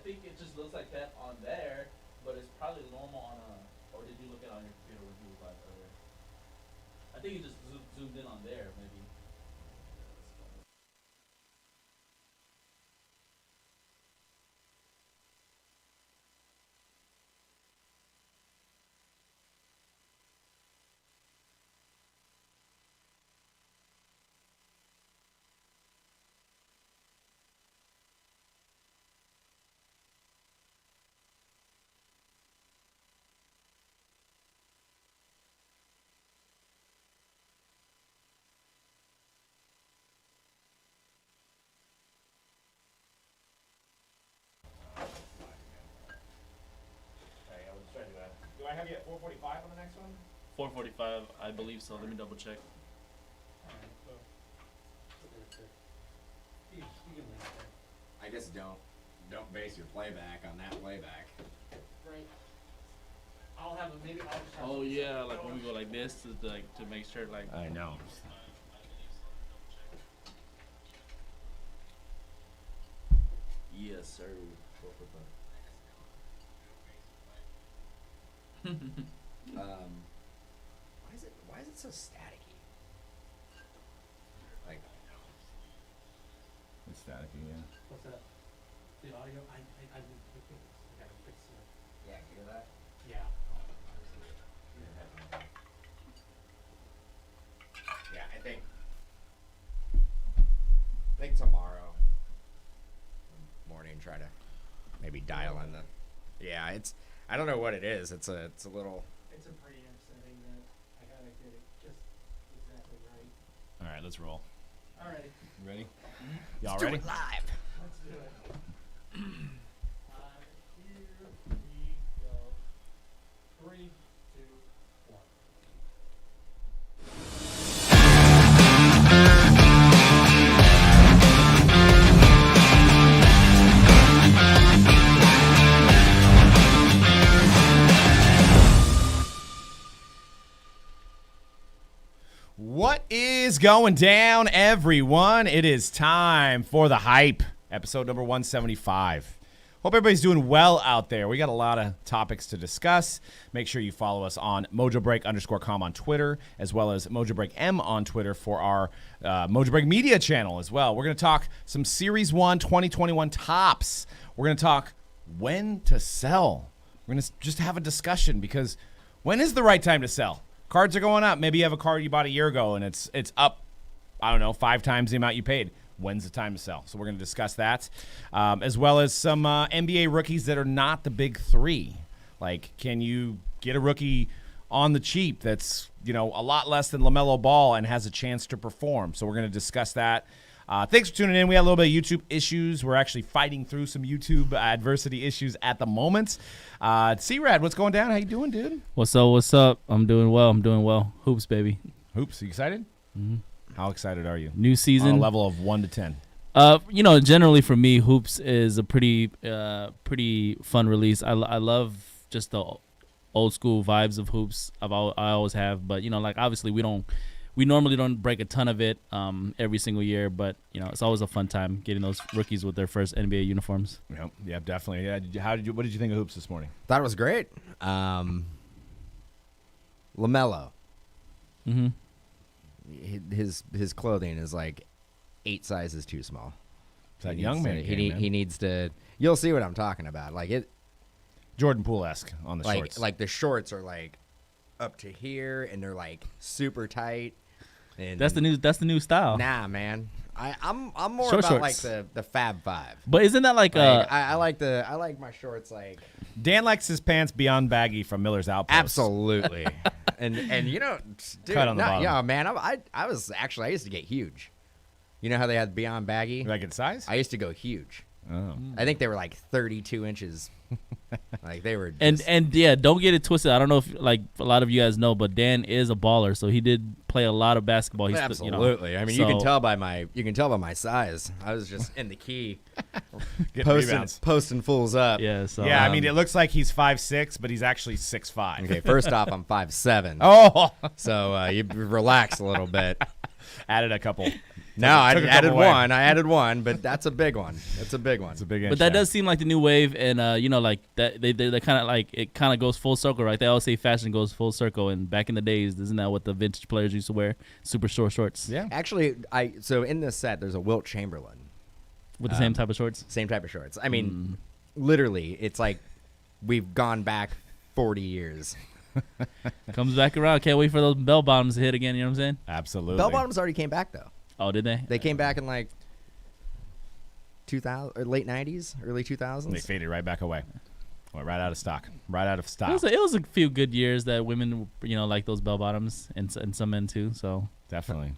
think it just looks like that on there, but it's probably normal on a. Or did you look at it on your computer when you was live earlier? I think it just zoomed in on there, maybe. Do I have you at 445 on the next one? 4:45, I believe so. Let me double check. I guess don't base your playback on that playback. Right. I'll have a maybe. I'll just have Oh yeah, like when we go like this to make sure like. I know. Yes, sir. Why is it so staticky? Like It's staticky, yeah. What's that? The audio? I gotta fix it. yeah, hear that? Yeah. Yeah, I think tomorrow morning try to maybe dial in the. Yeah, I don't know what it is. It's a little. It's a preamp setting that I gotta get it just exactly right. All right, let's roll. All right. You ready? Mm-hmm. Y'all Let's ready? do it live. Let's do it. Here we go. 3, 2, 1. What is going down, everyone? It is time for the hype, episode number 175. Hope everybody's doing well out there. We got a lot of topics to discuss. Make sure you follow us on Mojobreak_com on Twitter, as well as Mojobreak_M on Twitter for our Mojobreak Media channel as well. We're going to talk some Series 1 2021 tops. We're going to talk when to sell. We're going to just have a discussion because when is the right time to sell? Cards are going up. Maybe you have a card you bought a year ago and it's up, I don't know, 5 times the amount you paid. When's the time to sell? So we're going to discuss that, as well as some NBA rookies that are not the big three. Like, can you get a rookie on the cheap that's, a lot less than LaMelo Ball and has a chance to perform? So we're going to discuss that. Thanks for tuning in. We had a little bit of YouTube issues. We're actually fighting through some YouTube adversity issues at the moment. C-Rad, what's going down? How you doing, dude? What's up? I'm doing well. Hoops, baby. Hoops, you excited? Mm-hmm. How excited are you? New season. On a level of 1 to 10. Generally for me, Hoops is a pretty fun release. I love just the old school vibes of Hoops. I always have, but obviously we normally don't break a ton of it every single year, but it's always a fun time getting those rookies with their first NBA uniforms. Yeah, definitely. Yeah, what did you think of Hoops this morning? Thought it was great. LaMelo. Mm-hmm. His clothing is like 8 sizes too small. It's that young man. He needs to. You'll see what I'm talking about. Like it. Jordan Poole-esque on the shorts. Like the shorts are like up to here and they're like super tight. And That's the new style. Nah, man. I'm more Short about shorts. like the Fab Five. But isn't that like I like my shorts like Dan likes his pants beyond baggy from Miller's Outpost. absolutely. and dude, Cut on the bottom. yeah, man. I used to get huge. You know how they had beyond baggy? You like it size? I used to go huge. Oh. I think they were like 32 inches. Like they were just, and yeah, don't get it twisted. I don't know if like a lot of you guys know, but Dan is a baller, so he did play a lot of basketball. He's absolutely. I mean, you can tell by my size. I was just in the key, posting fools up. Yeah. So Yeah, I mean, it looks like he's 5'6", but he's actually 6'5". Okay, first off, I'm 5'7". Oh, So you relax a little bit. Added a couple. No, I Took a couple added away. one. I added one, but that's a big one. That's a big one. It's a big inch. But that there. does seem like the new wave, and like that they kind of like it kind of goes full circle, right? They always say fashion goes full circle, and back in the days, isn't that what the vintage players used to wear? Super short shorts. Yeah. Actually, so in this set, there's a Wilt Chamberlain. With the same type of shorts. Same type of shorts. I mean, literally, it's like we've gone back 40 years. Comes back around. Can't wait for those bell bottoms to hit again. You know what I'm saying? Absolutely. Bell bottoms already came back though. Oh, did they? They came back in like 2000 or late 90s, early 2000s. They faded right back away. Went right out of stock. Right out of stock. It was a few good years that women, like those bell bottoms, and some men too. So Definitely.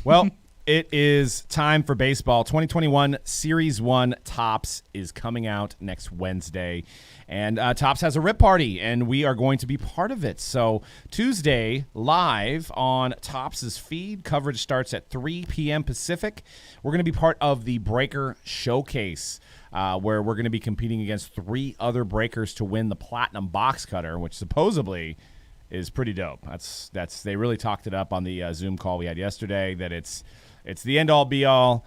Well, it is time for baseball. 2021 Series 1 Topps is coming out next Wednesday. And Topps has a rip party, and we are going to be part of it. So Tuesday, live on Topps' feed. Coverage starts at 3 p.m. Pacific. We're going to be part of the Breaker Showcase, where we're going to be competing against 3 other breakers to win the Platinum Box Cutter, which supposedly is pretty dope. That's they really talked it up on the Zoom call we had yesterday, that it's the end-all, be-all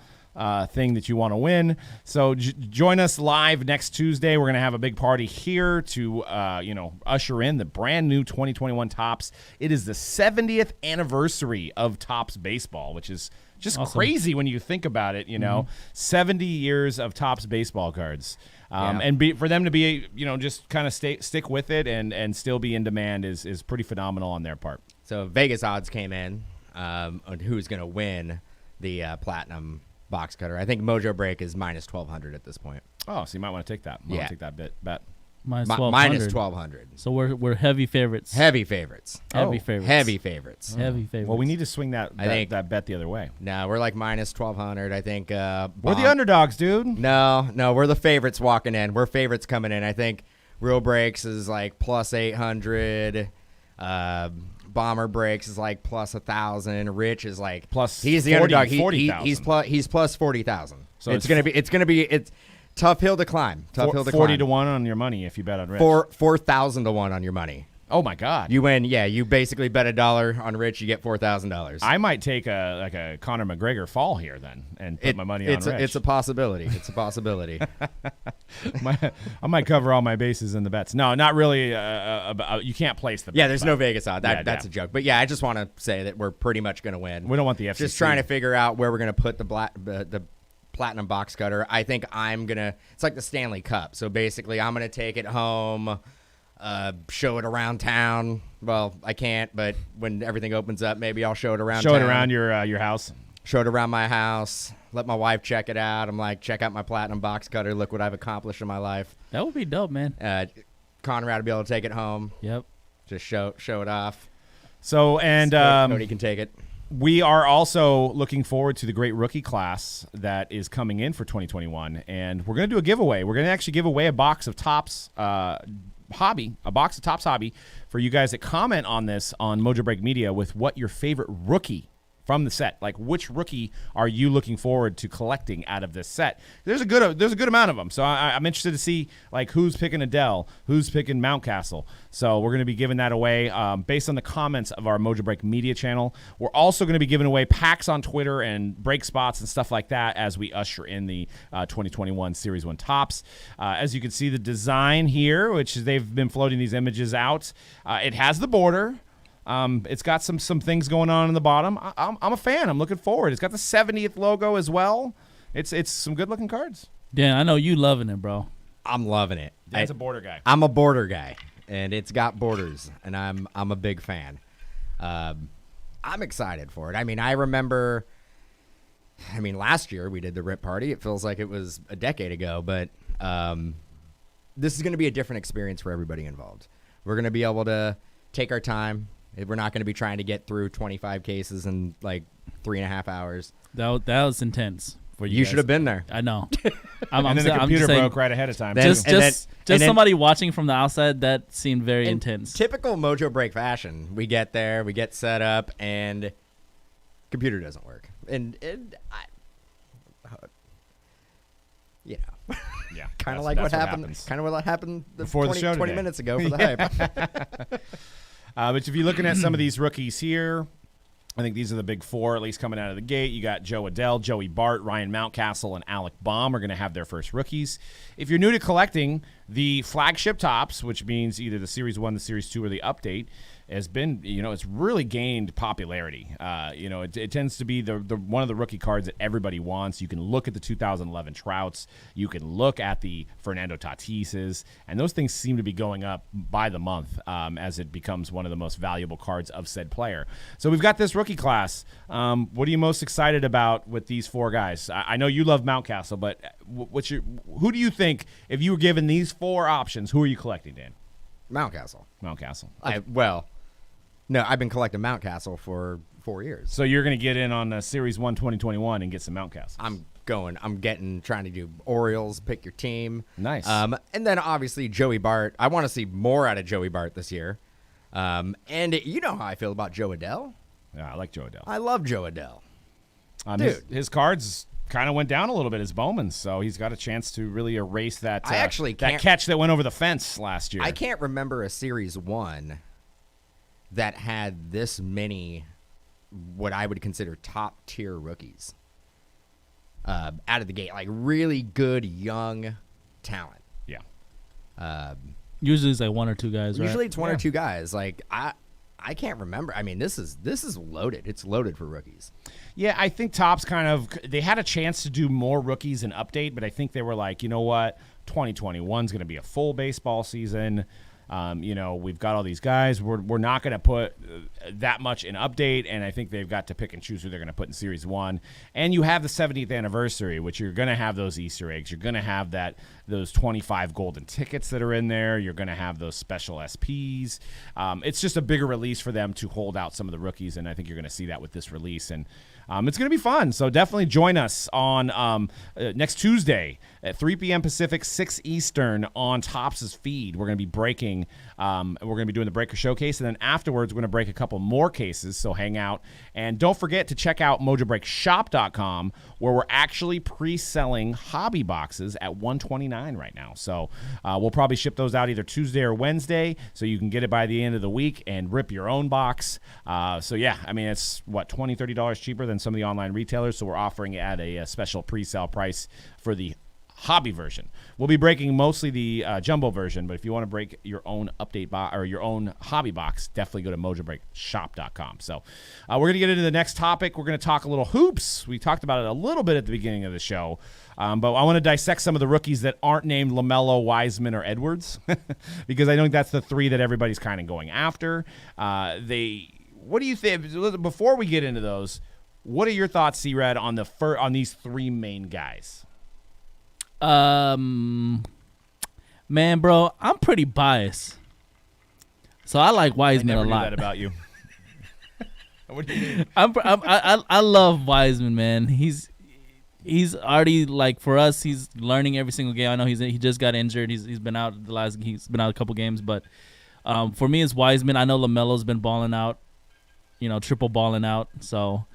thing that you want to win. So join us live next Tuesday. We're going to have a big party here to usher in the brand new 2021 Topps. It is the 70th anniversary of Topps baseball, which is just awesome. crazy when you think about it. 70 years of Topps baseball cards. Yeah. And for them to be, just kind of stick with it and still be in demand is pretty phenomenal on their part. So Vegas odds came in on who's going to win the Platinum Box Cutter. I think Mojobreak is minus 1,200 at this point. Oh, so you might want to take that. Yeah. Take that bet. minus Minus 1,200. 1,200. So we're heavy favorites. Heavy favorites. Heavy favorites. Heavy favorites. Heavy favorites. Well, we need to swing that I think- bet the other way. No, we're like minus 1,200. I think. We're the underdogs, dude. No, we're the favorites walking in. We're favorites coming in. I think Real Breaks is like plus 800. Bomber Breaks is like plus 1,000. Rich is like Plus He's the 40 underdog. 40,000. He's plus 40,000. So it's gonna be it's tough hill to climb. Tough hill to 40 climb. to 1 on your money if you bet on Rich. 4,000 to 1 on your money. Oh my God. You win. Yeah, you basically bet $1 on Rich. You get $4,000. I might take a Conor McGregor fall here then and put my money on Rich. It's a possibility. It's a possibility. I might cover all my bases in the bets. No, not really. You can't place the bet. Yeah, there's no Vegas odd. That's Yeah. a joke. But yeah, I just want to say that we're pretty much going to win. We don't want the FCC. Just trying to figure out where we're going to put the Platinum Box Cutter. I think I'm going to – it's like the Stanley Cup. So basically I'm going to take it home, show it around town. Well, I can't, but when everything opens up, maybe I'll show it around Show town. it around your house. Show it around my house. Let my wife check it out. I'm like, check out my Platinum Box Cutter. Look what I've accomplished in my life. that would be dope, man. Conrad will be able to take it home. Yep. Just show it off. So, and Cody can take it. we are also looking forward to the great rookie class that is coming in for 2021, and we're going to do a giveaway. We're going to actually give away a box of Topps Hobby, a box of Topps Hobby for you guys that comment on this on Mojobreak Media with what your favorite rookie from the set, like which rookie are you looking forward to collecting out of this set? There's a good amount of them, so I'm interested to see like who's picking Adele, who's picking Mountcastle. So we're going to be giving that away based on the comments of our Mojobreak Media channel. We're also going to be giving away packs on Twitter and break spots and stuff like that as we usher in the 2021 Series 1 Topps. As you can see, the design here, which they've been floating these images out, it has the border. It's got some things going on in the bottom. I'm a fan. I'm looking forward. It's got the 70th logo as well. It's some good looking cards. Dan, I know you loving it, bro. I'm loving it. Dan's a border guy. I'm a border guy, and it's got borders, and I'm a big fan. I'm excited for it. I mean, I remember. Last year we did the Rip Party. It feels like it was a decade ago, but this is going to be a different experience for everybody involved. We're going to be able to take our time. We're not going to be trying to get through 25 cases in like 3.5 hours. That was intense for you. You guys. should have been there. I know. And then the computer broke right ahead of time. Then- too. Just and then- somebody watching from the outside, that seemed very In intense. Typical Mojobreak fashion. We get there, we get set up, and computer doesn't work. And yeah, kind that's- of like what that's happened. happens. Kind of what happened Before the 20, show 20 today. minutes ago for the hype. But if you're looking at some of these rookies here, I think these are the big four, at least coming out of the gate. You got Joe Adell, Joey Bart, Ryan Mountcastle, and Alec Baum are going to have their first rookies. If you're new to collecting, the flagship tops, which means either the Series 1, the Series 2, or the update, has been, it's really gained popularity. It tends to be the one of the rookie cards that everybody wants. You can look at the 2011 Trouts. You can look at the Fernando Tatises, and those things seem to be going up by the month as it becomes one of the most valuable cards of said player. So we've got this rookie class. What are you most excited about with these four guys? I know you love Mountcastle, but who do you think, if you were given these four options, who are you collecting, Dan? Mountcastle. Mountcastle. No, I've been collecting Mountcastle for 4 years. So you're going to get in on Series 1 2021 and get some Mountcastles. I'm trying to do Orioles, pick your team. Nice. And then obviously Joey Bart. I want to see more out of Joey Bart this year. And you know how I feel about Joe Adell. Yeah, I like Joe Adell. I love Joe Adell. Dude. His cards kind of went down a little bit as Bowman, so he's got a chance to really erase that, that catch that went over the fence last year. I can't remember a Series 1 that had this many what I would consider top-tier rookies out of the gate. Like, really good, young talent. Yeah. Usually it's like one or two guys, right? Usually it's one or two guys. Like, I can't remember. I mean, this is loaded. It's loaded for rookies. Yeah, I think Topps they had a chance to do more rookies and update, but I think they were like, you know what, 2021 is going to be a full baseball season. We've got all these guys. We're not going to put that much in update, and I think they've got to pick and choose who they're going to put in Series 1. And you have the 70th anniversary, which you're going to have those Easter eggs. You're going to have those 25 golden tickets that are in there. You're going to have those special SPs. It's just a bigger release for them to hold out some of the rookies, and I think you're going to see that with this release. And it's going to be fun, so definitely join us on next Tuesday at 3 p.m. Pacific, 6 Eastern on Topps' feed. We're going to be breaking, we're going to be doing the Breaker Showcase, and then afterwards we're going to break a couple more cases, so hang out. And don't forget to check out MojobreakShop.com, where we're actually pre-selling hobby boxes at $129 right now. So we'll probably ship those out either Tuesday or Wednesday, so you can get it by the end of the week and rip your own box. So yeah, I mean, it's $20, $30 cheaper than some of the online retailers, so we're offering it at a special pre-sale price for the hobby version. We'll be breaking mostly the jumbo version, but if you want to break your own update or your own hobby box, definitely go to MojobreakShop.com. So we're going to get into the next topic. We're going to talk a little hoops. We talked about it a little bit at the beginning of the show, but I want to dissect some of the rookies that aren't named LaMelo, Wiseman, or Edwards, because I think that's the three that everybody's kind of going after. What do you think? Before we get into those, what are your thoughts, C-Red, on these three main guys? Man, bro, I'm pretty biased, so I like Wiseman I never a knew lot. that about you. What do you mean? I love Wiseman, man. He's already, like, for us, he's learning every single game. I know he just got injured. He's been out he's been out a couple games, but for me it's Wiseman. I know LaMelo's been balling out, triple balling out. So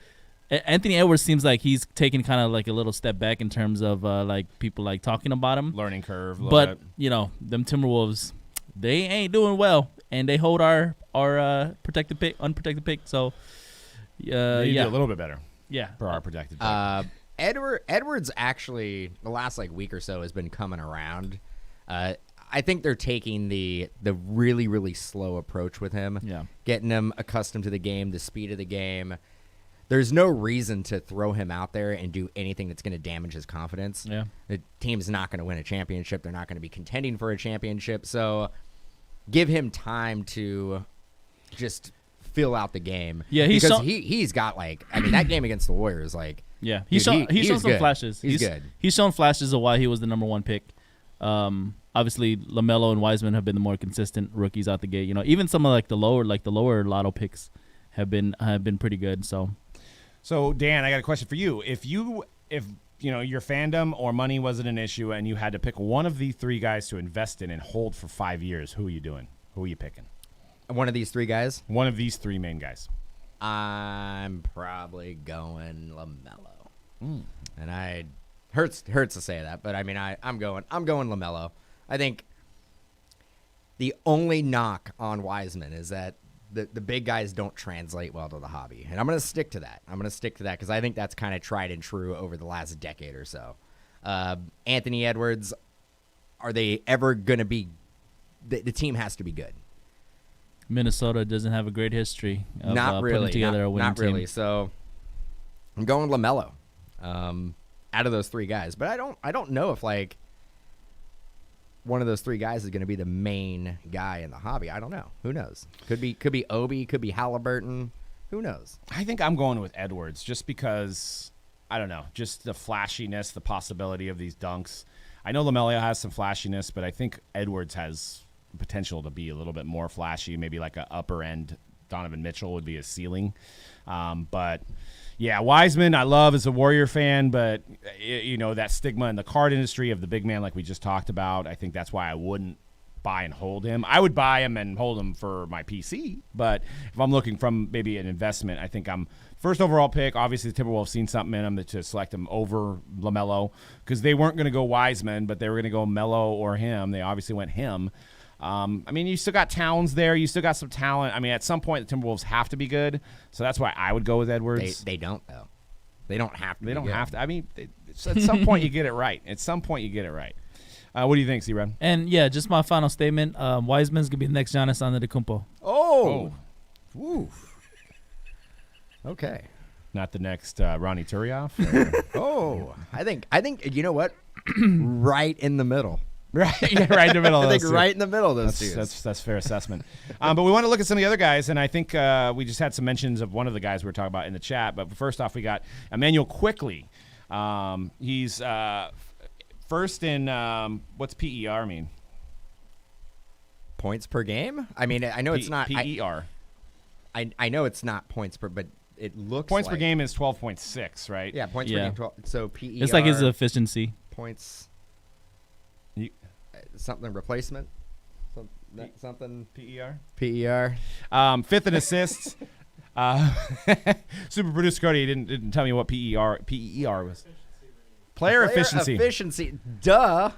Anthony Edwards seems like he's taking kind of like a little step back in terms of like people like talking about him. Learning curve. But them Timberwolves, they ain't doing well, and they hold our unprotected pick. So yeah, do a little bit better. Yeah, for our protected pick. Edwards actually the last week or so has been coming around. I think they're taking the really, really slow approach with him. Yeah, getting him accustomed to the game, the speed of the game. There's no reason to throw him out there and do anything that's going to damage his confidence. Yeah, the team's not going to win a championship. They're not going to be contending for a championship. So give him time to just fill out the game. Yeah, he's got that game against the Warriors. He's shown some flashes. He's good. He's shown flashes of why he was the number one pick. Obviously, LaMelo and Wiseman have been the more consistent rookies out the gate. Even some of the lower lotto picks have been pretty good. So Dan, I got a question for you. If your fandom or money wasn't an issue and you had to pick one of these three guys to invest in and hold for 5 years, who are you doing? Who are you picking? One of these three guys? One of these three main guys. I'm probably going LaMelo. And I hurts to say that, but I mean I'm going LaMelo. I think the only knock on Wiseman is that the big guys don't translate well to the hobby, and I'm going to stick to that. Because I think that's kind of tried and true over the last decade or so. Anthony Edwards, are they ever going to be? The team has to be good. Minnesota doesn't have a great history of Not really. putting together a winning Not really. team. So I'm going LaMelo out of those three guys, but I don't know if like one of those three guys is going to be the main guy in the hobby. I don't know. Who knows? Could be Obi, could be Halliburton. Who knows? I think I'm going with Edwards just because, I don't know, just the flashiness, the possibility of these dunks. I know LaMelo has some flashiness, but I think Edwards has potential to be a little bit more flashy, maybe like an upper end Donovan Mitchell would be a ceiling. But yeah, Wiseman I love as a Warrior fan, but you know, that stigma in the card industry of the big man like we just talked about, I think that's why I wouldn't buy and hold him. I would buy him and hold him for my PC, but if I'm looking from maybe an investment, I think I'm first overall pick. Obviously, the Timberwolves seen something in him to select him over LaMelo because they weren't going to go Wiseman, but they were going to go Melo or him. They obviously went him. I mean, you still got Towns there. You still got some talent. I mean, at some point, the Timberwolves have to be good, so that's why I would go with Edwards. They don't though. They don't have to. They don't have to. I mean, at some point you get it right. At some point you get it right. What do you think, C-Rod? And yeah, just my final statement. Wiseman's gonna be the next Giannis Antetokounmpo. Oh. Ooh. Okay. Not the next Ronnie Turioff? Oh. I think you know what? Right in the middle. Right, yeah, right in the middle. I of think those two. right in the middle of those two. That's fair assessment. But we want to look at some of the other guys, and I think we just had some mentions of one of the guys we were talking about in the chat. But first off, we got Emmanuel Quickley. He's first in what's PER mean? Points per game? I mean, I know it's not PER. I know it's not points per, but it looks Points like, per game is 12.6, right? Yeah, points per Yeah. game. 12, so PER. It's like his efficiency. points. You- Something replacement. Something PER. PER. Fifth in assists. Super producer Cody didn't tell me what PER was. Player efficiency. Efficiency. Duh.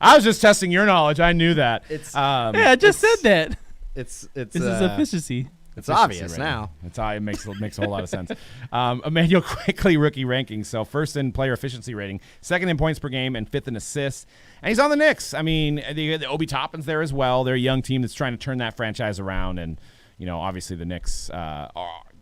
I was just testing your knowledge. I knew that. It's Yeah, I just said that. it's This is efficiency. it's Efficiency obvious rating. now. It's it makes a whole lot of sense. Emmanuel Quickley rookie ranking. So first in player efficiency rating, second in points per game, and fifth in assists. And he's on the Knicks. I mean, the Obi Toppin's there as well. They're a young team that's trying to turn that franchise around. And you know, obviously the Knicks,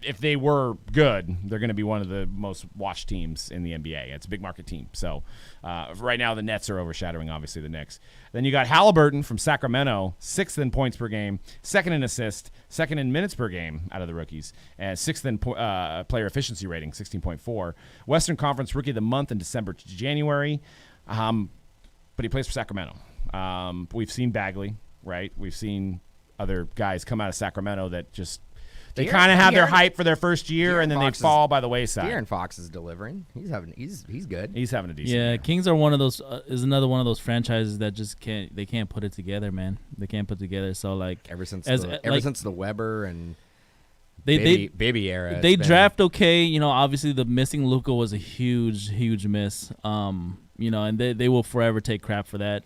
if they were good, they're going to be one of the most watched teams in the NBA. It's a big market team. So right now the Nets are overshadowing, obviously, the Knicks. Then you got Halliburton from Sacramento, sixth in points per game, second in assists, second in minutes per game out of the rookies, and sixth in player efficiency rating, 16.4. Western Conference Rookie of the Month in December to January. But he plays for Sacramento. We've seen Bagley, right? We've seen other guys come out of Sacramento that just they kind of have their hype for their first year, and then they fall by the wayside. De'Aaron Fox is delivering. He's good. He's having a decent Yeah, year. Kings are one of those. Is another one of those franchises that just can't put it together, man. They can't put it together. So like Ever since like- since the Weber and they baby era. they it's been- draft okay. You know, obviously the missing Luka was a huge miss. You know, and they will forever take crap for that.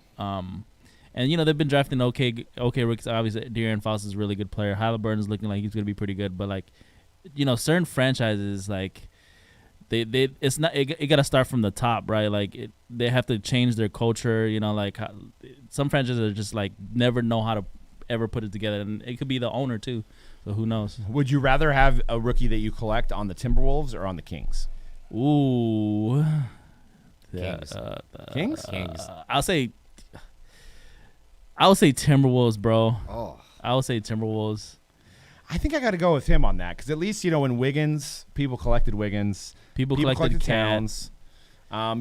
And you know they've been drafting okay rookies. Obviously, De'Aaron Fox is a really good player. Halliburton's looking like he's gonna be pretty good. But like, you know, certain franchises like they it's not it got to start from the top, right? Like they have to change their culture. You know, like some franchises are just like never know how to ever put it together, and it could be the owner too. So who knows? Would you rather have a rookie that you collect on the Timberwolves or on the Kings? Ooh, Kings. Kings? I'll say Timberwolves, bro. Oh, I'll say Timberwolves. I think I got to go with him on that because at least, you know, when Wiggins, people collected Wiggins. People collected Cat. Towns.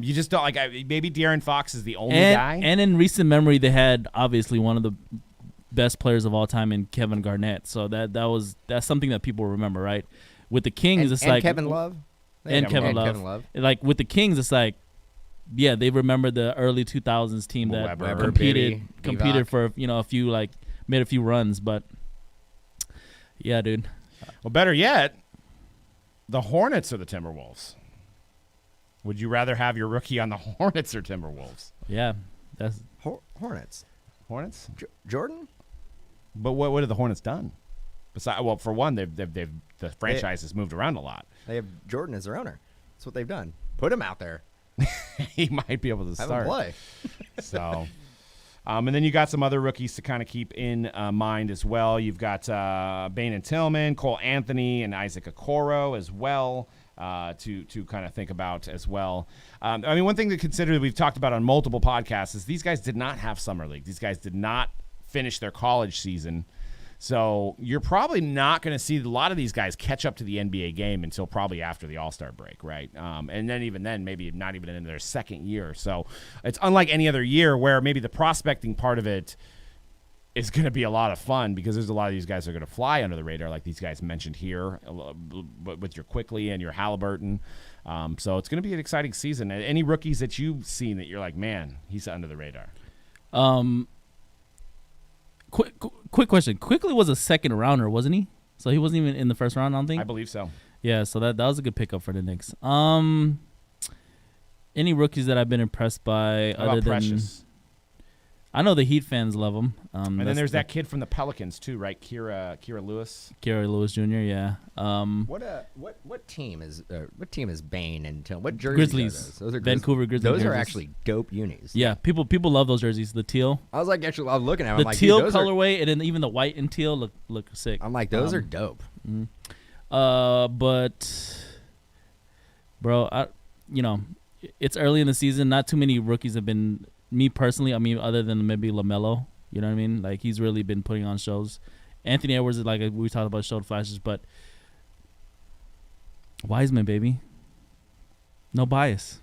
You just don't like maybe De'Aaron Fox is the only And, guy. and in recent memory, they had obviously one of the best players of all time in Kevin Garnett. So that's something that people remember, right? With the Kings, it's and like Kevin Love. and Kevin Love. Like with the Kings, it's like, yeah, they remember the early 2000s team that Weber, competed Divac. for a few like made a few runs, but yeah, dude. Well, better yet, the Hornets or the Timberwolves. Would you rather have your rookie on the Hornets or Timberwolves? Yeah, that's Hornets. Hornets? Jordan. But what have the Hornets done? Well, for one, the franchise has moved around a lot. They have Jordan as their owner. That's what they've done. Put him out there. He might be able to Have start. him play. So, and then you got some other rookies to kind of keep in mind as well. You've got Bain and Tillman, Cole Anthony, and Isaac Okoro as well to kind of think about as well. I mean, one thing to consider that we've talked about on multiple podcasts is these guys did not have summer league. These guys did not finish their college season. So you're probably not going to see a lot of these guys catch up to the NBA game until probably after the All-Star break, right? And then even then, maybe not even in their second year. So it's unlike any other year where maybe the prospecting part of it is going to be a lot of fun because there's a lot of these guys that are going to fly under the radar, like these guys mentioned here, with your Quickly and your Halliburton. So it's going to be an exciting season. Any rookies that you've seen that you're like, man, he's under the radar? Quick question. Quickly was a second rounder, wasn't he? So he wasn't even in the first round, I don't think. I believe so. Yeah, so that was a good pickup for the Knicks. Any rookies that I've been impressed by How other about than Precious? I know the Heat fans love him. And then there's that kid from the Pelicans too, right? Kira Lewis. Gary Lewis Jr. Yeah. What team is Bain and Tillman? What jerseys Grizzlies. are those? Those are Vancouver Grizzlies. Those are jerseys. actually dope unis. Yeah, people love those jerseys. The teal, I was looking at them. I'm the like, teal dude, those are, colorway, and then even the white and teal look sick. I'm like, those are dope. But bro, it's early in the season. Not too many rookies have been. Me personally, I mean, other than maybe LaMelo, you know what I mean? Like, he's really been putting on shows. Anthony Edwards is like we talked about, showed flashes, but Wiseman, baby, no bias.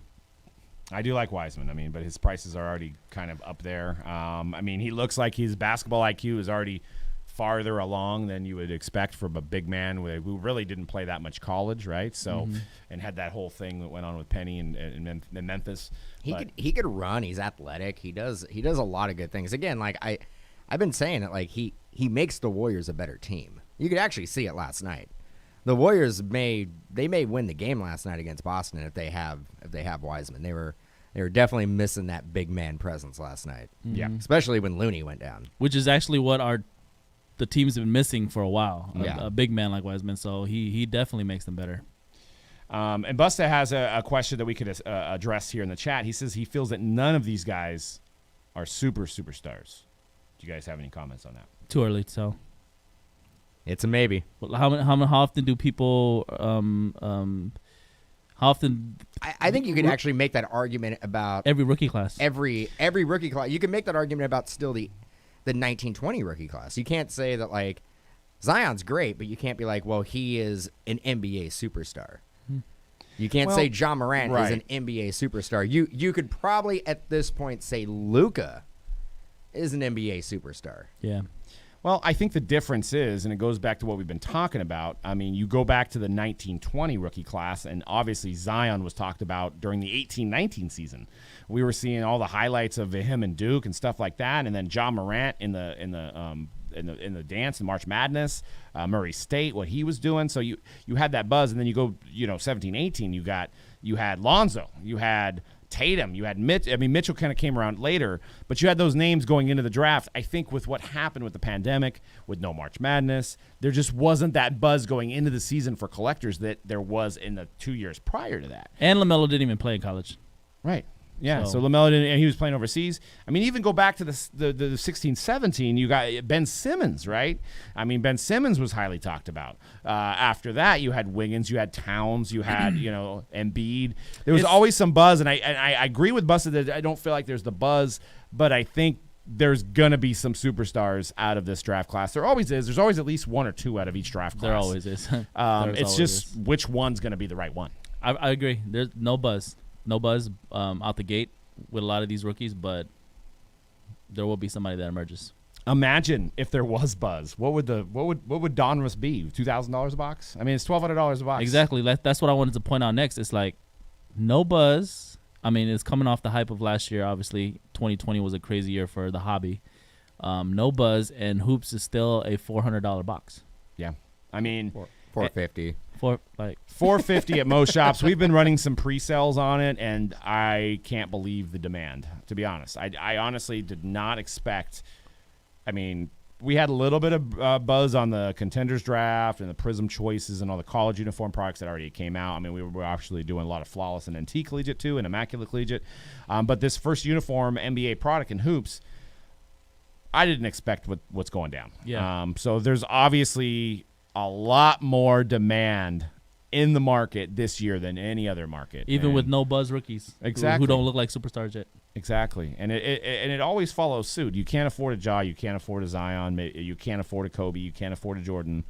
I do like Wiseman. I mean, but his prices are already kind of up there. I mean, he looks like his basketball IQ is already farther along than you would expect from a big man who really didn't play that much college, right? So, and had that whole thing that went on with Penny and Memphis. He could run. He's athletic. He does a lot of good things. Again, like I've been saying it, like he makes the Warriors a better team. You could actually see it last night. The Warriors may win the game last night against Boston if they have Wiseman. They were definitely missing that big man presence last night. Yeah, especially when Looney went down. Which is actually what the team's been missing for a while. Yeah. A big man like Wiseman, so he definitely makes them better. And Busta has a question that we could address here in the chat. He says he feels that none of these guys are superstars. Do you guys have any comments on that? Too early to tell. It's a maybe. Well, how often do people how often? I think you could actually make that argument about Every rookie class. every rookie class. You can make that argument about still the 1920 rookie class. You can't say that like Zion's great, but you can't be like, well, he is an NBA superstar. You can't say John Morant is an NBA superstar. You could probably at this point say Luka is an NBA superstar. Yeah. Well, I think the difference is, and it goes back to what we've been talking about. I mean, you go back to the 1920 rookie class, and obviously Zion was talked about during the 18-19 season. We were seeing all the highlights of him and Duke and stuff like that, and then John Morant in the dance in March Madness, Murray State, what he was doing. So you had that buzz, and then you go 17-18. You had Lonzo, you had Tatum, you had Mitch. I mean, Mitchell kind of came around later, but you had those names going into the draft. I think with what happened with the pandemic, with no March Madness, there just wasn't that buzz going into the season for collectors that there was in the 2 years prior to that. And LaMelo didn't even play in college. Right. Yeah, so So- LaMelo didn't, and he was playing overseas. I mean, even go back to the 16-17, you got Ben Simmons, right? I mean, Ben Simmons was highly talked about. After that, you had Wiggins, you had Towns, you had Embiid. There was always some buzz, and I agree with Busta that I don't feel like there's the buzz, but I think there's gonna be some superstars out of this draft class. There always is. There's always at least one or two out of each draft class. There always is. It's just which one's gonna be the right one. I agree. There's no buzz. No buzz out the gate with a lot of these rookies, but there will be somebody that emerges. Imagine if there was buzz. What would Donruss be? $2,000 a box? I mean, it's $1,200 a box. Exactly. That's what I wanted to point out next. It's like no buzz. I mean, it's coming off the hype of last year. Obviously, 2020 was a crazy year for the hobby. No buzz, and hoops is still a $400 box. Yeah, I mean, $450. $450 at most shops. We've been running some pre-sales on it, and I can't believe the demand, to be honest. I honestly did not expect. I mean, we had a little bit of buzz on the contenders draft and the Prism choices and all the college uniform products that already came out. I mean, we were actually doing a lot of flawless and NT collegiate too, and immaculate collegiate. But this first uniform NBA product in hoops, I didn't expect what's going down. Yeah. So there's obviously a lot more demand in the market this year than any other market, Even with no buzz rookies, Exactly. who don't look like superstars yet. Exactly, and it always follows suit. You can't afford a Ja, you can't afford a Zion, you can't afford a Kobe, you can't afford a Jordan.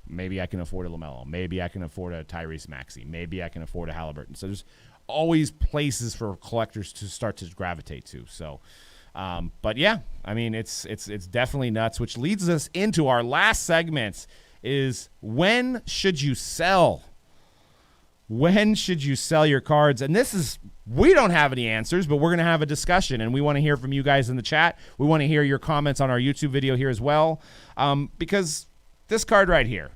Maybe I can afford a LaMelo. Maybe I can afford a Tyrese Maxey. Maybe I can afford a Halliburton. So there's always places for collectors to start to gravitate to. So, but yeah, I mean it's definitely nuts. Which leads us into our last segment: is when should you sell? When should you sell your cards? And this is, we don't have any answers, but we're going to have a discussion, and we want to hear from you guys in the chat. We want to hear your comments on our YouTube video here as well, because this card right here,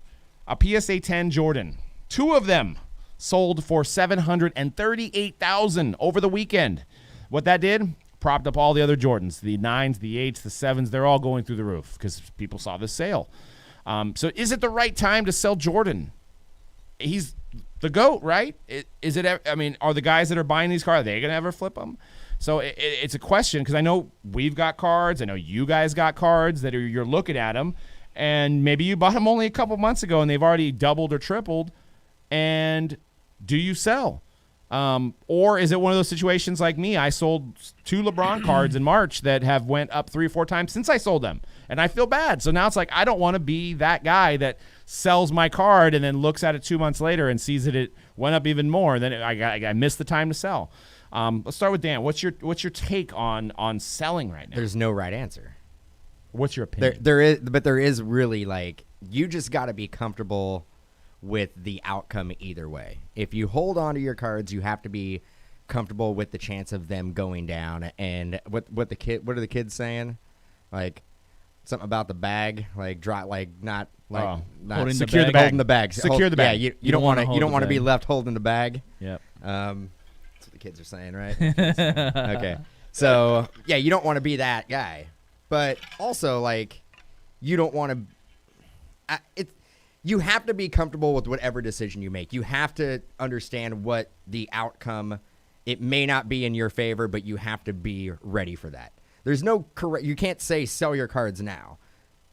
a PSA 10 Jordan, 2 of them sold for $738,000 over the weekend. What that did, propped up all the other Jordans, the 9s, the 8s, the 7s. They're all going through the roof because people saw this sale. So is it the right time to sell Jordan? He's the GOAT, right? Is it? I mean, are the guys that are buying these cards, are they going to ever flip them? So it's a question, because I know we've got cards. I know you guys got cards that you're looking at them, and maybe you bought them only a couple months ago, and they've already doubled or tripled. And do you sell? Or is it one of those situations like me? I sold 2 LeBron cards in March that have went up 3 or 4 times since I sold them, and I feel bad. So now it's like I don't want to be that guy that sells my card and then looks at it 2 months later and sees that it went up even more. Then I missed the time to sell. Let's start with Dan. What's your take on selling right now? There's no right answer. What's your opinion? There is really, like, you just got to be comfortable with the outcome either way. If you hold on to your cards, you have to be comfortable with the chance of them going down. And what are the kids saying? Like something about the bag, like drop, like not Holding secure the the bag. holding the bag. Secure the bag. Yeah, you don't want to be bag. left holding the bag. Yep. That's what the kids are saying, right? Okay. So yeah, you don't want to be that guy, but also like you don't want to. You have to be comfortable with whatever decision you make. You have to understand what the outcome. It may not be in your favor, but you have to be ready for that. There's no correct. You can't say sell your cards now.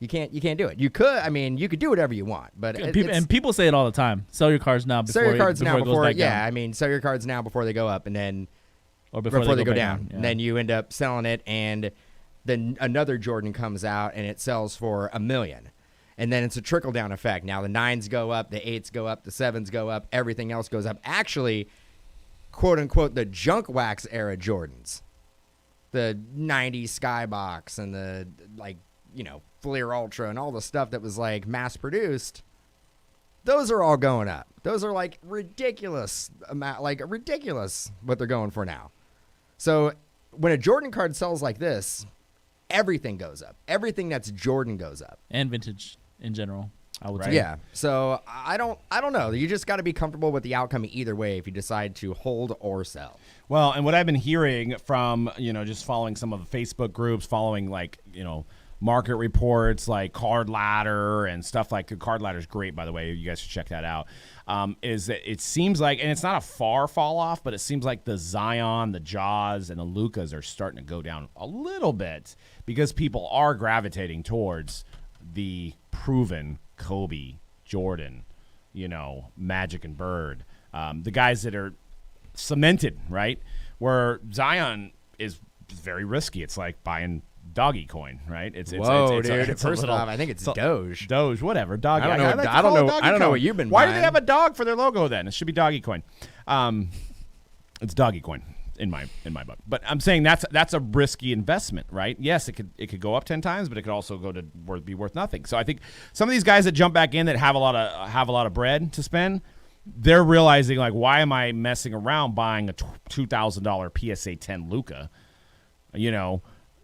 You can't do it. You could. I mean, you could do whatever you want, but people say it all the time. Sell your cards now. Sell your cards now before. It goes back Yeah, down. I mean, sell your cards now before they go up, and then Or before they go back down. Yeah. And then you end up selling it, and then another Jordan comes out and it sells for $1 million. And then it's a trickle down effect. Now the 9s go up, the 8s go up, the 7s go up, everything else goes up. Actually, quote unquote, the junk wax era Jordans, the 90s Skybox and the Fleer Ultra and all the stuff that was like mass produced, those are all going up. Those are like ridiculous what they're going for now. So when a Jordan card sells like this, everything goes up. Everything that's Jordan goes up. And vintage in general, I would Right. say. Yeah. So I don't know. You just got to be comfortable with the outcome either way if you decide to hold or sell. Well, and what I've been hearing from, just following some of the Facebook groups, following market reports like Card Ladder and stuff like Card Ladder is great, by the way. You guys should check that out. Is that it seems like, and it's not a far fall off, but it seems like the Zion, the Jaws, and the Lukas are starting to go down a little bit because people are gravitating towards the proven Kobe, Jordan, Magic and Bird, the guys that are cemented, right? Where Zion is very risky. It's like buying doggy coin, right? Whoa, dude! First off, I think it's Doge. Doge, whatever. Doggy. I don't know. like to I don't call it know. doggy I don't know coin. what you've been Why do buying. they have a dog for their logo then? It should be doggy coin. It's doggy coin in my book. But I'm saying that's a risky investment, right? Yes, it could go up 10 times, but it could also go to be worth nothing. So I think some of these guys that jump back in that have a lot of bread to spend, they're realizing like, why am I messing around buying a $2,000 PSA 10 Luka?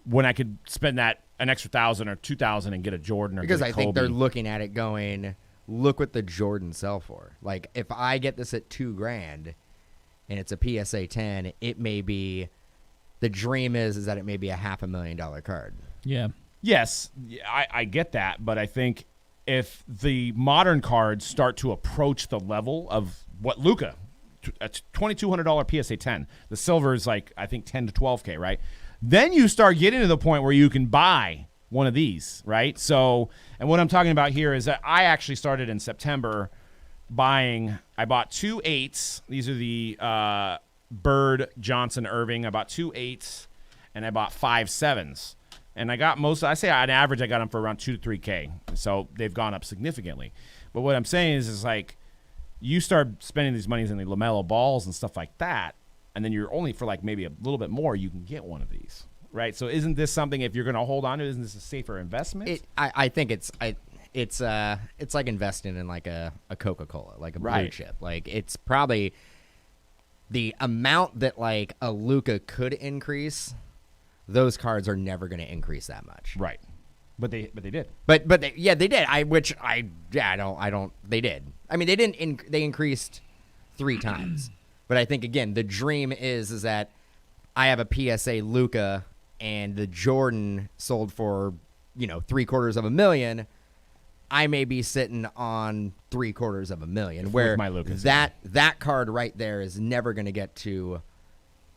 When I could spend that an extra $1,000 or $2,000 and get a Jordan or Because get a I think Kobe. they're looking at it going, look what the Jordan sell for. Like if I get this at $2,000 and it's a PSA 10, it may be, the dream is that it may be a $500,000 card. Yeah. Yes, I get that, but I think if the modern cards start to approach the level of what Luka, a $2,200 PSA 10, the silver is like I think 10 to 12K, right? Then you start getting to the point where you can buy one of these, right? So, and what I'm talking about here is that I actually started in September buying. I bought 2 8s. These are the Bird Johnson Irving. I bought 2 8s, and I bought 5 7s. And I got I say on average, I got them for around 2 to 3K. So they've gone up significantly. But what I'm saying is like, you start spending these monies in the LaMelo balls and stuff like that, and then you're only for like maybe a little bit more, you can get one of these, right? So isn't this something, if you're going to hold on to, isn't this a safer investment? I think it's like investing in like a Coca-Cola, like a blue chip. Like it's probably the amount that like a Luka could increase. Those cards are never going to increase that much. Right. But they did. But they did. They did. I mean, they didn't. They increased 3 times. But I think again, the dream is that I have a PSA Luka and the Jordan sold for $750,000. I may be sitting on $750,000. Where my Lukas, that card right there is never going to get to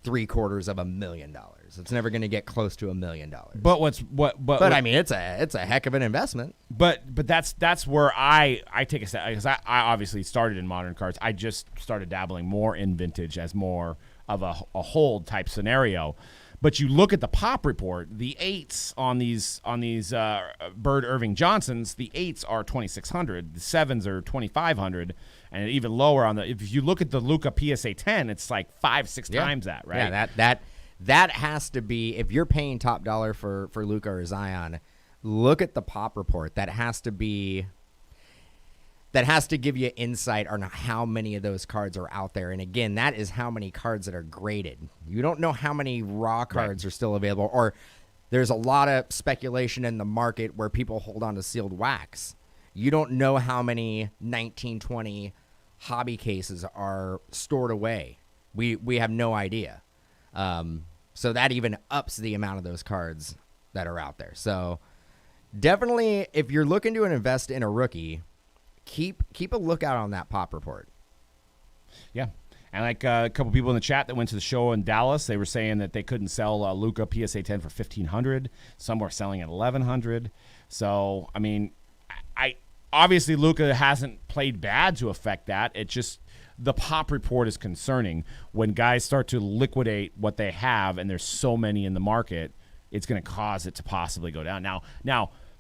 $750,000. It's never going to get close to $1 million. But I mean, it's a heck of an investment. But that's where I take a step, because I obviously started in modern cards. I just started dabbling more in vintage as more of a hold type scenario. But you look at the pop report, the 8s on these Bird Irving Johnsons, the 8s are 2,600, the 7s are 2,500, and even lower on if you look at the Luka PSA 10, it's like 5-6 times that, right? Yeah, that has to be, if you're paying top dollar for Luka or Zion, look at the pop report. That has to give you insight on how many of those cards are out there. And again, that is how many cards that are graded. You don't know how many raw cards are still available, or there's a lot of speculation in the market where people hold on to sealed wax. You don't know how many 1920 hobby cases are stored away. We have no idea. So that even ups the amount of those cards that are out there. So definitely, if you're looking to invest in a rookie, keep a lookout on that pop report. Yeah. And like a couple people in the chat that went to the show in Dallas, they were saying that they couldn't sell Luka PSA 10 for $1,500. Some were selling at $1,100. So, I mean, I obviously Luka hasn't played bad to affect that. It just, the pop report is concerning. When guys start to liquidate what they have, and there's so many in the market, it's going to cause it to possibly go down. Now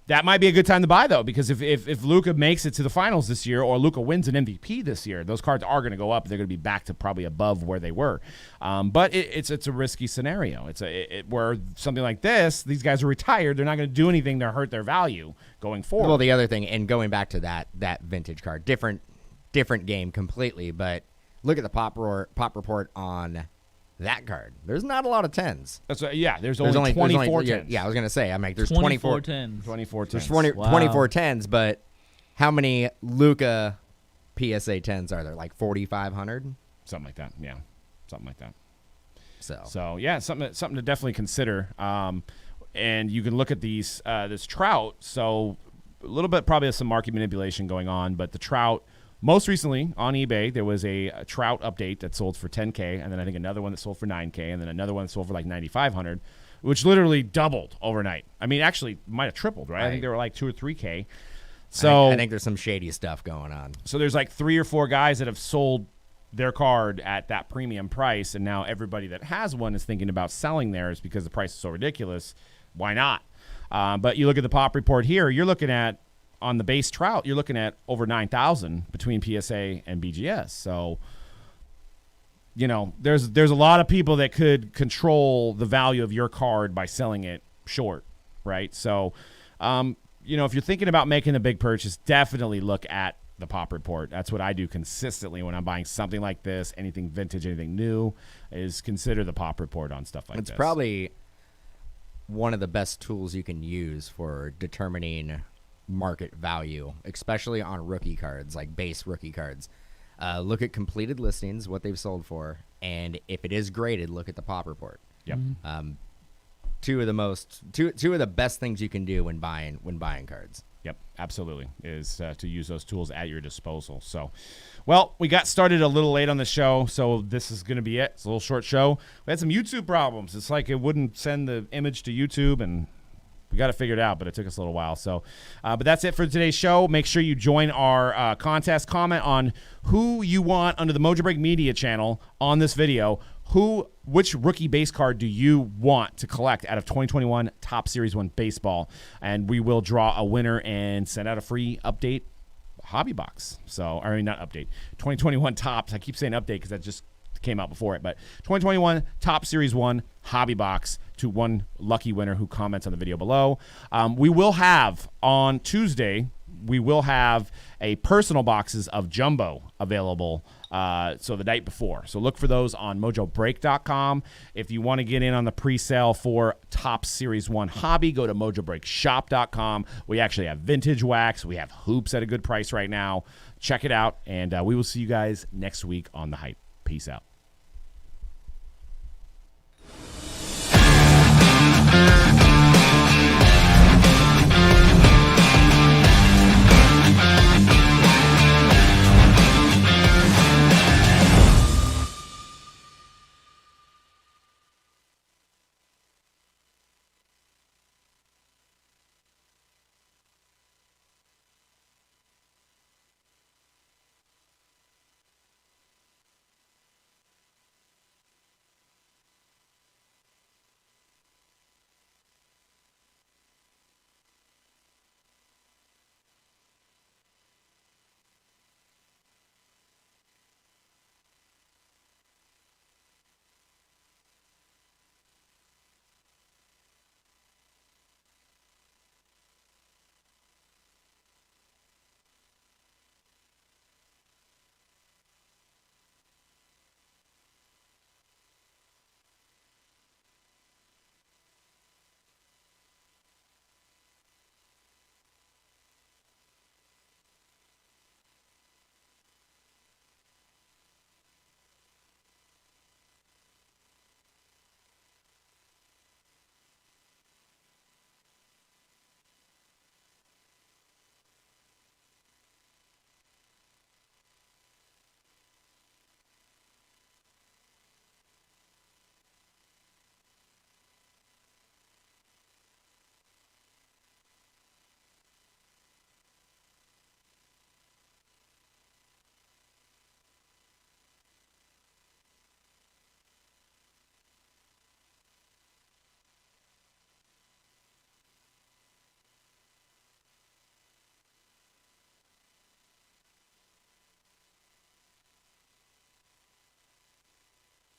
that might be a good time to buy, though, because if Luka makes it to the finals this year, or Luka wins an MVP this year, those cards are going to go up. They're going to be back to probably above where they were. But it's a risky scenario. It's where something like this, these guys are retired. They're not going to do anything to hurt their value going forward. Well, the other thing, and going back to that vintage card, different game completely, but look at the pop report on that card. There's not a lot of 10s. That's there's only 24 10s. Yeah, I was going to say, there's 24 10s. 24 10s. There's 24 10s, but how many Luka PSA 10s are there? Like 4,500? Something like that. Yeah. Something like that. So yeah, something to definitely consider. And you can look at these this Trout. So a little bit probably some market manipulation going on, but the Trout, most recently on eBay, there was a Trout update that sold for $10K, and then I think another one that sold for $9K, and then another one that sold for like $9,500, which literally doubled overnight. I mean, actually might have tripled, right? I think they were like $2 or $3K. So I think there's some shady stuff going on. So there's like 3 or 4 guys that have sold their card at that premium price, and now everybody that has one is thinking about selling theirs because the price is so ridiculous. Why not? But you look at the pop report here, you're looking at, on the base Trout, you're looking at over 9,000 between PSA and BGS. So, there's a lot of people that could control the value of your card by selling it short, right? So, if you're thinking about making a big purchase, definitely look at the pop report. That's what I do consistently when I'm buying something like this, anything vintage, anything new, is consider the pop report on stuff like this. It's probably one of the best tools you can use for determining market value, especially on rookie cards, like base rookie cards. Look at completed listings, what they've sold for, and if it is graded, look at the pop report. Yep. two of the best things you can do when buying cards. Yep, absolutely, is to use those tools at your disposal. So, well, we got started a little late on the show, so this is going to be it. It's a little short show. We had some YouTube problems. It's like it wouldn't send the image to YouTube, and we got it figured out, but it took us a little while. So, but that's it for today's show. Make sure you join our contest. Comment on who you want under the Mojobreak Media channel on this video. Which rookie base card do you want to collect out of 2021 Top Series 1 Baseball? And we will draw a winner and send out a free update hobby box. So, I mean, not update. 2021 Tops. I keep saying update because that just came out before it. But 2021 Top Series 1 hobby box to one lucky winner who comments on the video below. We will have on Tuesday, a personal boxes of Jumbo available. So the night before. So look for those on Mojobreak.com. If you want to get in on the pre-sale for Top Series 1 Hobby, go to Mojobreakshop.com. We actually have vintage wax. We have hoops at a good price right now. Check it out, and we will see you guys next week on The Hype. Peace out.